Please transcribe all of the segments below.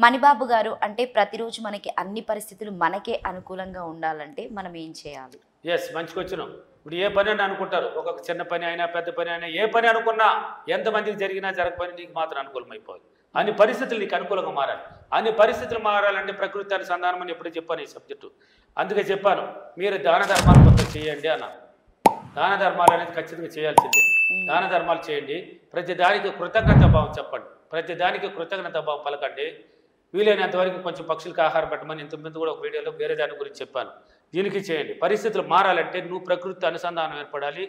మణిబాబు గారు అంటే ప్రతిరోజు మనకి అన్ని పరిస్థితులు మనకే అనుకూలంగా ఉండాలంటే మనం ఏం చేయాలి? మంచి క్వశ్చన్. ఇప్పుడు ఏ పని అని అనుకుంటారు, ఒక్కొక్క చిన్న పని అయినా పెద్ద పని అయినా ఏ పని అనుకున్నా ఎంతమందికి జరిగినా జరగపని నీకు మాత్రం అనుకూలమైపోవాలి. అన్ని పరిస్థితులు నీకు అనుకూలంగా మారాలి. అన్ని పరిస్థితులు మారాలంటే ప్రకృతి అనుసంధానం అని ఎప్పుడు చెప్పాను ఈ సబ్జెక్టు. అందుకే చెప్పాను మీరు దాన ధర్మాలు కొంత చేయండి అన్నాను. దాన ధర్మాలు అనేది ఖచ్చితంగా చేయాల్సిందే. దాన ధర్మాలు చేయండి, ప్రతి దానికి కృతజ్ఞత భావం చెప్పండి, ప్రతి దానికి కృతజ్ఞత భావం పలకండి. వీలైనంత వరకు కొంచెం పక్షులకు ఆహారం పెట్టమని ఇంతకుముందు కూడా ఒక వీడియోలో వేరే దాని గురించి చెప్పాను. దీనికి చేయండి. పరిస్థితులు మారాలంటే నువ్వు ప్రకృతి అనుసంధానం ఏర్పడాలి,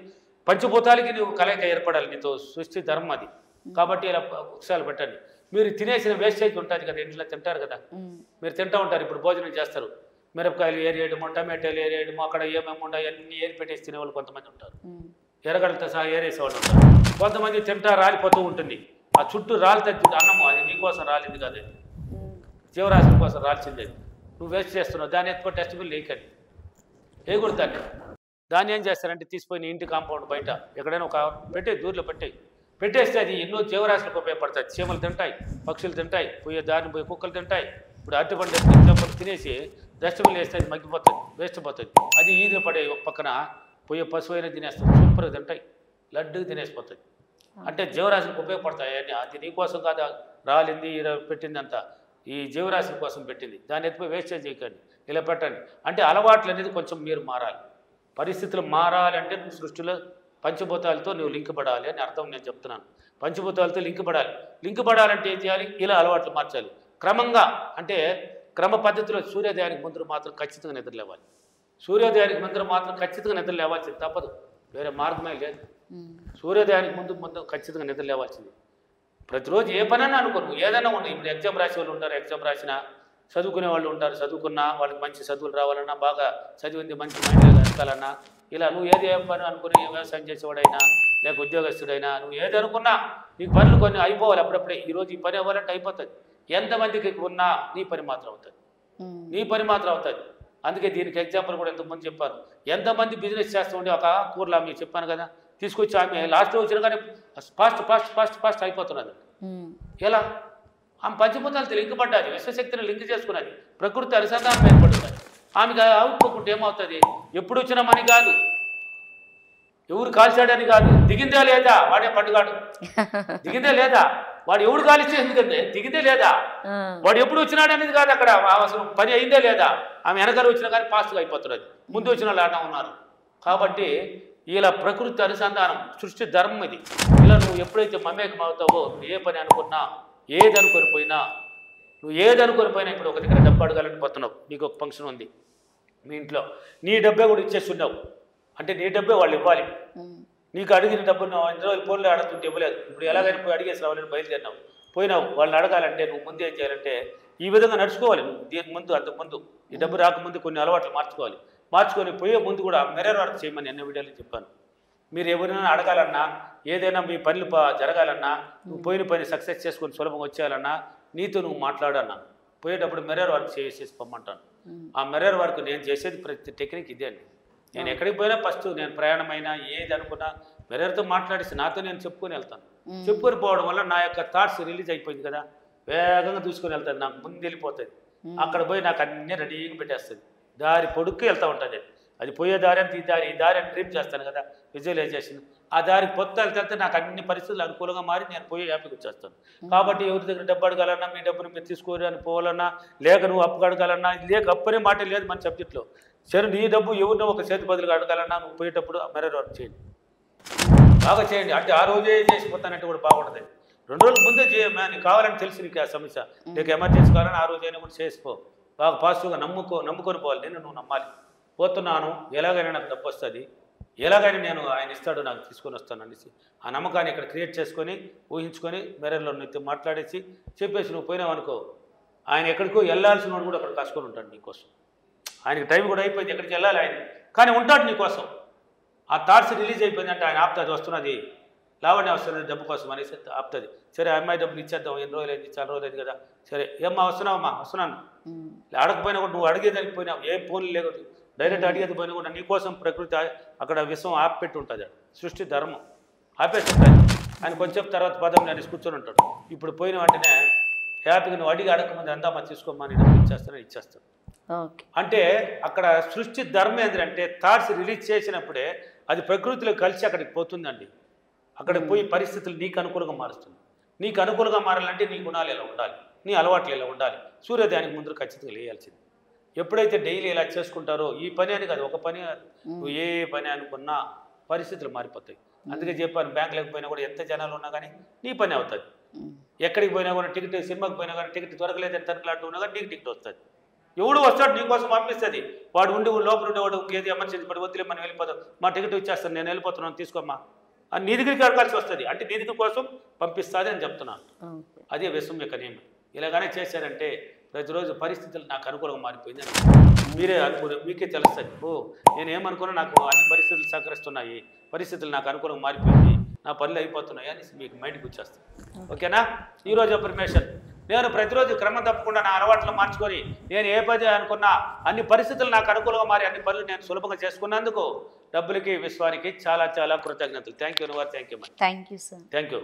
పంచభూతాలకి నువ్వు కలయిక ఏర్పడాలి, నీతో సృష్టి ధర్మం అది. కాబట్టి ఇలా వృక్షాలు పెట్టండి. మీరు తినేసిన వేస్టేజ్ ఉంటుంది కదా, ఇంట్లో తింటారు కదా, మీరు తింటూ ఉంటారు. ఇప్పుడు భోజనం చేస్తారు, మిరపకాయలు ఏరేయడము, టమాటాలు ఏరేయడము, అక్కడ ఏమేమి ఉండవు అన్నీ ఏరి పెట్టేసి తినేవాళ్ళు కొంతమంది ఉంటారు, ఎర్రగడ్డలతో సహా ఏరేసేవాళ్ళు ఉంటారు. కొంతమంది తింటా రాలిపోతూ ఉంటుంది, ఆ చుట్టూ రాలితే అన్నము అది నీకోసం రాలింది కాదు, జీవరాశుల కోసం రాల్చింది. నువ్వు వేస్ట్ చేస్తున్నావు, దాన్ని ఎత్తుకో డస్ట్బిన్ లేకండి, వేయకూడదండి. దాన్ని ఏం చేస్తారంటే తీసుకొని ఇంటి కాంపౌండ్ బయట ఎక్కడైనా ఒక దూరిలో పెట్టేస్తే అది ఎన్నో జీవరాశులకు ఉపయోగపడతాయి. చీమలు తింటాయి, పక్షులు తింటాయి, పోయే దారిని పోయి కుక్కలు తింటాయి. ఇప్పుడు అరటిపండు చెంపలు తినేసి డస్ట్బిన్లు వేస్తే అది మగ్గిపోతుంది, వేస్ట్ పోతుంది. అది ఈదులు పడే పక్కన పోయే పశువు అయినా తినేస్తుంది, సూపర్గా తింటాయి, లడ్డుగా తినేసిపోతుంది. అంటే జీవరాశులకు ఉపయోగపడతాయి అని. అది నీకోసం కాదు రాలింది పెట్టింది అంతా, ఈ జీవరాశుల కోసం పెట్టింది. దాన్ని ఎత్తిపోయి వేస్టేజ్ చేయకండి, ఇలా పెట్టండి. అంటే అలవాట్లు అనేది కొంచెం మీరు మారాలి. పరిస్థితులు మారాలంటే నువ్వు సృష్టిలో పంచభూతాలతో నువ్వు లింక్ పడాలి అని అర్థం నేను చెప్తున్నాను. పంచభూతాలతో లింక్ పడాలంటే ఏం చేయాలి? ఇలా అలవాట్లు మార్చాలి క్రమంగా. అంటే క్రమ పద్ధతిలో సూర్యోదయానికి ముందు మాత్రం ఖచ్చితంగా నిద్ర లేవాలి. సూర్యోదయానికి ముందు మాత్రం ఖచ్చితంగా నిద్ర లేవాల్సింది, తప్పదు, వేరే మార్గమే లేదు. సూర్యోదయానికి ముందు ఖచ్చితంగా నిద్ర లేవాల్సింది. ప్రతిరోజు ఏ పనైనా అనుకోను, ఏదైనా ఉండదు. ఇప్పుడు ఎగ్జామ్ రాసే వాళ్ళు ఉంటారు, ఎగ్జామ్ రాసినా చదువుకునే వాళ్ళు ఉంటారు, చదువుకున్నా వాళ్ళకి మంచి చదువులు రావాలన్నా, బాగా చదివింది మంచి మైండ్లో ఎక్కాలన్నా, ఇలా నువ్వు ఏది ఏ పని అనుకుని వ్యవసాయం చేసేవాడైనా లేక ఉద్యోగస్తుడైనా నువ్వు ఏది అనుకున్నా నీకు పనులు కొన్ని అయిపోవాలి అప్పుడప్పుడే. ఈరోజు ఈ పని అవ్వాలంటే అయిపోతుంది. ఎంతమందికి ఉన్నా నీ పని మాత్రం అవుతుంది. అందుకే దీనికి ఎగ్జాంపుల్ కూడా ఎంతమంది చెప్పారు. ఎంతమంది బిజినెస్ చేస్తూ ఉండి ఒక కూరలా మీకు చెప్పాను కదా, తీసుకొచ్చి ఆమె లాస్ట్లో వచ్చిన కానీ ఫాస్ట్ అయిపోతున్నది. ఎలా? ఆమె పంచభూతాలతో లింక్ పడ్డది, విశ్వశక్తిని లింక్ చేసుకున్నది, ప్రకృతి అనుసంధానం ఏర్పడుతుంది. ఆమెకు అవుట్పుకుంటే ఏమవుతుంది? ఎప్పుడు వచ్చిన మని కాదు, ఎవరు కాల్చాడని కాదు, దిగిందే లేదా వాడే పండుగాడు, దిగిందే లేదా వాడు ఎవడు కాలిస్తే ఎందుకంటే దిగిందే లేదా వాడు ఎప్పుడు వచ్చినాడు అనేది కాదు, అక్కడ అసలు పని అయిందే లేదా. ఆమె వెనకాల వచ్చినా కానీ ఫాస్ట్గా అయిపోతున్నది, ముందు వచ్చిన వాళ్ళు ఆడ ఉన్నారు. కాబట్టి ఇలా ప్రకృతి అనుసంధానం సృష్టి ధర్మం ఇది. ఇలా నువ్వు ఎప్పుడైతే మమేకం అవుతావో ఏ పని అనుకున్నా, ఏది అనుకొని పోయినా ఇప్పుడు ఒక దగ్గర డబ్బు అడగాలని పోతున్నావు, నీకు ఒక ఫంక్షన్ ఉంది మీ ఇంట్లో, నీ డబ్బే కూడా ఇచ్చేస్తున్నావు అంటే నీ డబ్బే వాళ్ళు ఇవ్వాలి. నీకు అడిగిన డబ్బు ఇన్ని రోజులు ఫోన్లో అడుగుతుంటే ఇవ్వలేదు, ఇప్పుడు ఎలాగైనా పోయి అడిగేసి రావాలని పోయినావు. వాళ్ళని అడగాలంటే నువ్వు ముందు ఏం చేయాలంటే ఈ విధంగా నడుచుకోవాలి. నువ్వు దీనికి ముందు అంతకుముందు ఈ డబ్బు రాకముందు కొన్ని అలవాట్లు మార్చుకొని పోయే ముందు కూడా మిర్రర్ వర్క్ చేయమని ఎన్నో వీడియోలు చెప్పాను. మీరు ఎవరైనా అడగాలన్నా, ఏదైనా మీ పనులు జరగాలన్నా, నువ్వు పోయిన పని సక్సెస్ చేసుకొని సులభంగా వచ్చేయాలన్నా నీతో నువ్వు మాట్లాడన్నా, పోయేటప్పుడు మిర్రర్ వర్క్ చేసేసి పొమ్మంటాను. ఆ మిర్రర్ వర్క్ నేను చేసేది ప్రతి టెక్నిక్ ఇదే అండి. నేను ఎక్కడికి పోయినా ఫస్ట్ నేను ప్రయాణమైనా ఏది అనుకున్నా మిర్రర్తో మాట్లాడేసి నాతో నేను చెప్పుకొని వెళ్తాను. చెప్పుకొని పోవడం వల్ల నా యొక్క థాట్స్ రిలీజ్ అయిపోయింది కదా, వేగంగా దూసుకొని వెళ్తాను, నాకు ముందు వెళ్ళిపోతుంది. అక్కడ పోయి నాకు అన్నీ రెడీగా పెట్టేస్తుంది, దారి పొడుక్కు వెళ్తూ ఉంటుంది. అది పోయే దారి అంటే ఈ దారి అని డ్రీమ్ చేస్తాను కదా, విజువలైజేషన్. ఆ దారికి వెళ్తే నాకు అన్ని పరిస్థితులు అనుకూలంగా మారి నేను పోయి హ్యాపీగా వచ్చేస్తాను. కాబట్టి ఎవరి దగ్గర డబ్బు అడగాలన్నా, మీ డబ్బును మీరు తీసుకోరని పోవాలన్నా, లేక నువ్వు అప్పు అడగాలన్నా, లేక అప్పనే మాట లేదు మన సబ్జెక్ట్లో. సరే నీ డబ్బు ఎవరినో ఒక చేతి బదులుగా అడగాలన్నా నువ్వు పోయేటప్పుడు మిర్రర్ వర్క్ చేయండి, బాగా చేయండి. అంటే ఆ రోజే చేసిపోతానంటే కూడా బాగుంటుంది. 2 రోజుల ముందే నీకు కావాలని తెలిసి నీకు ఆ సమస్య, నీకు ఎమర్జెన్సీ కావాలని ఆ రోజైనా కూడా చేసుకో, బాగా పాజిటివ్గా నమ్ముకొని పోవాలి. నేను నువ్వు నమ్మాలి, పోతున్నాను ఎలాగైనా నాకు డబ్బు వస్తుంది, ఎలాగైనా నేను ఆయన ఇస్తాడు నాకు తీసుకొని వస్తాను అనేసి ఆ నమ్మకాన్ని ఇక్కడ క్రియేట్ చేసుకొని ఊహించుకొని మిర్రర్లో నీతో మాట్లాడేసి చెప్పేసి నువ్వు పోయినావు అనుకో, ఆయన ఎక్కడికో వెళ్ళాల్సిన వాడు కూడా అక్కడ కాసుకొని ఉంటాడు నీకోసం. ఆయనకి టైం కూడా అయిపోయింది, ఎక్కడికి వెళ్ళాలి ఆయన, కానీ ఉంటాడు నీకోసం. ఆ థాట్స్ రిలీజ్ అయిపోయిందంటే ఆయన ఆపుతుంది, వస్తున్నది లావణ్య వస్తున్నది డబ్బు కోసం అనేసి ఆపుతుంది. సరే అమ్మాయి డబ్బులు ఇచ్చేద్దాం, ఎన్ని రోజులు అయింది, చాలా రోజులు అయింది కదా, సరే ఏమ్మా వస్తున్నావమ్మా, వస్తున్నాను. అడగపోయినా కూడా నువ్వు అడిగేదానికి పోయినావు, ఏం ఫోన్లు లేదు, డైరెక్ట్ అడిగేది పోయినా కూడా నీకోసం ప్రకృతి అక్కడ విశ్వం ఆపెట్టి ఉంటుంది, సృష్టి ధర్మం ఆపేసి ఉంటుంది. ఆయన కొంచెం తర్వాత పదం నేను కూర్చొని ఉంటాడు. ఇప్పుడు పోయిన వెంటనే హ్యాపీగా నువ్వు అడిగి అడగకముందు ఎంతమ్మా తీసుకోమ్మా నేను డబ్బులు ఇచ్చేస్తాను. ఓకే. అంటే అక్కడ సృష్టి ధర్మం ఏంటంటే థాట్స్ రిలీజ్ చేసినప్పుడే అది ప్రకృతిలో కలిసి అక్కడికి పోతుందండి. అక్కడికి పోయి పరిస్థితులు నీకు అనుకూలంగా మారుస్తుంది. నీకు అనుకూలంగా మారాలంటే నీ గుణాలు ఎలా ఉండాలి, నీ అలవాట్లు ఎలా ఉండాలి, సూర్యోదయానికి ముందు ఖచ్చితంగా లేయాల్సింది. ఎప్పుడైతే డైలీ ఇలా చేసుకుంటారో ఈ పని అని కాదు, ఒక పని నువ్వు ఏ పని అనుకున్నా పరిస్థితులు మారిపోతాయి. అందుకే చెప్పాను, బ్యాంకులకు పోయినా కూడా ఎంత జనాలు ఉన్నా కానీ నీ పని అవుతుంది. ఎక్కడికి పోయినా కూడా టికెట్, సినిమాకి పోయినా కానీ టికెట్ దొరకలేదని తనకలాంటి ఉన్నా కానీ నీకు టికెట్ వస్తుంది. ఎవడు వస్తాడు నీకోసం పంపిస్తుంది. వాడు ఉండి లోపల ఉండేవాడు ఏది ఎమర్జెన్సీ పడి వద్దులే మనం వెళ్ళిపోతాం, మా టికెట్ ఇచ్చేస్తాను నేను వెళ్ళిపోతున్నాను తీసుకోమ్మా అని నీ దగ్గరికి అడగాల్సి వస్తుంది. అంటే నీ దగ్గర కోసం పంపిస్తుంది అని చెప్తున్నాను. అదే విషయం యొక్క నియమం. ఇలాగానే చేశారంటే ప్రతిరోజు పరిస్థితులు నాకు అనుకూలంగా మారిపోయింది అని మీరే అనుకుని మీకే తెలుస్తుంది. ఓ నేనేమనుకున్నా నాకు అన్ని పరిస్థితులు సహకరిస్తున్నాయి, పరిస్థితులు నాకు అనుకూలంగా మారిపోయింది, నా పనులు అయిపోతున్నాయి అని మీకు మైండ్కి వచ్చేస్తాయి. ఓకేనా? ఈరోజు అఫర్మేషన్. నేను ప్రతిరోజు క్రమం తప్పకుండా నా అలవాట్లు మార్చుకొని నేను ఏ పని అనుకున్నా అన్ని పరిస్థితులు నాకు అనుకూలంగా మారి అన్ని పనులు నేను సులభంగా చేసుకున్నందుకు డబ్బులకి విశ్వానికి చాలా చాలా కృతజ్ఞతలు. Thank you. Thank you sir. Thank you.